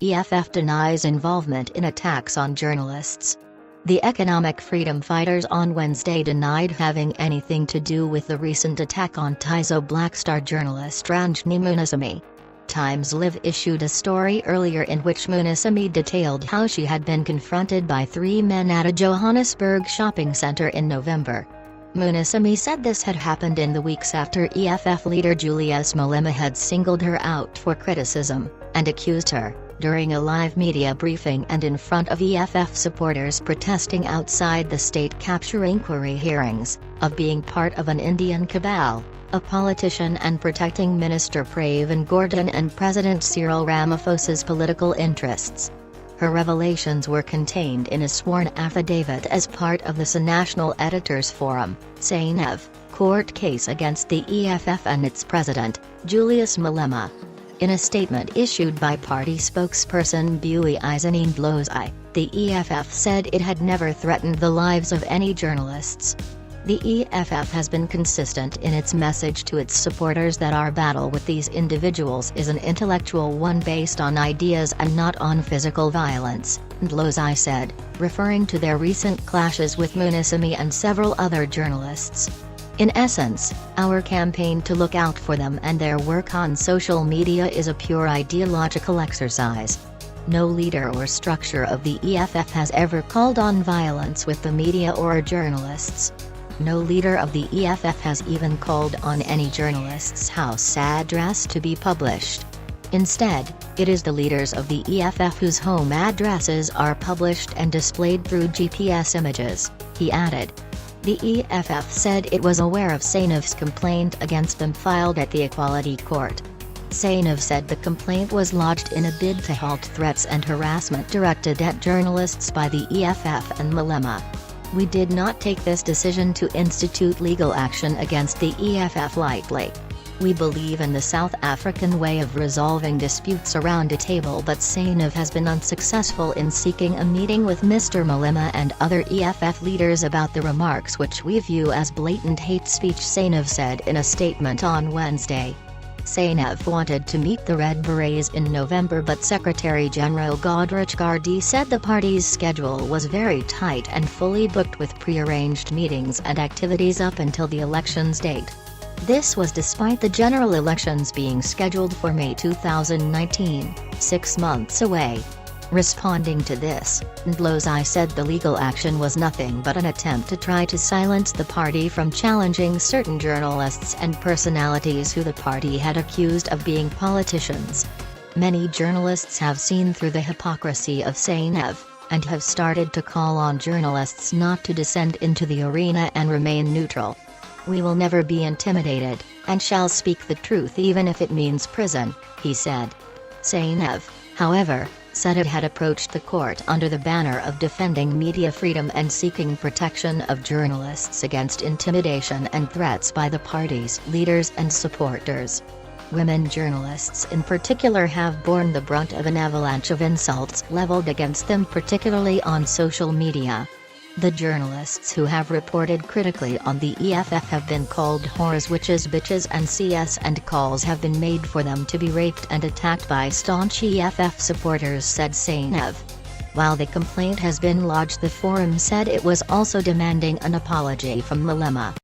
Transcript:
EFF denies involvement in attacks on journalists. The economic freedom fighters on Wednesday denied having anything to do with the recent attack on Tiso Blackstar journalist Ranjeni Munusamy. Times Live issued a story earlier in which Munusamy detailed how she had been confronted by 3 men at a Johannesburg shopping center in November. Munusamy said this had happened in the weeks after EFF leader Julius Malema had singled her out for criticism, and accused her, during a live media briefing and in front of EFF supporters protesting outside the state capture inquiry hearings, of being part of an Indian cabal, a politician and protecting Minister Pravin Gordhan and President Cyril Ramaphosa's political interests. Her revelations were contained in a sworn affidavit as part of the National Editors Forum, (SANEV) court case against the EFF and its president, Julius Malema. In a statement issued by party spokesperson Ranjeni, the EFF said it had never threatened the lives of any journalists. The EFF has been consistent in its message to its supporters that our battle with these individuals is an intellectual one based on ideas and not on physical violence, Ndlozi said, referring to their recent clashes with Munusamy and several other journalists. In essence, our campaign to look out for them and their work on social media is a pure ideological exercise. No leader or structure of the EFF has ever called on violence with the media or journalists. No leader of the EFF has even called on any journalist's house address to be published. Instead, it is the leaders of the EFF whose home addresses are published and displayed through GPS images, he added. The EFF said it was aware of SANEV's complaint against them filed at the Equality Court. SANEV said the complaint was lodged in a bid to halt threats and harassment directed at journalists by the EFF and Malema. We did not take this decision to institute legal action against the EFF lightly. We believe in the South African way of resolving disputes around a table, but SANEV has been unsuccessful in seeking a meeting with Mr. Malema and other EFF leaders about the remarks which we view as blatant hate speech, SANEV said in a statement on Wednesday. SANEV wanted to meet the Red Berets in November, but Secretary-General Gordhan said the party's schedule was very tight and fully booked with pre-arranged meetings and activities up until the election's date. This was despite the general elections being scheduled for May 2019, 6 months away. Responding to this, Ndlozi said the legal action was nothing but an attempt to try to silence the party from challenging certain journalists and personalities who the party had accused of being politicians. Many journalists have seen through the hypocrisy of SANEV, and have started to call on journalists not to descend into the arena and remain neutral. We will never be intimidated, and shall speak the truth even if it means prison, he said. SANEV, however, said it had approached the court under the banner of defending media freedom and seeking protection of journalists against intimidation and threats by the party's leaders and supporters. Women journalists in particular have borne the brunt of an avalanche of insults leveled against them, particularly on social media. The journalists who have reported critically on the EFF have been called whores, witches, bitches and CS, and calls have been made for them to be raped and attacked by staunch EFF supporters, said SANEV. While the complaint has been lodged, the forum said it was also demanding an apology from Malema.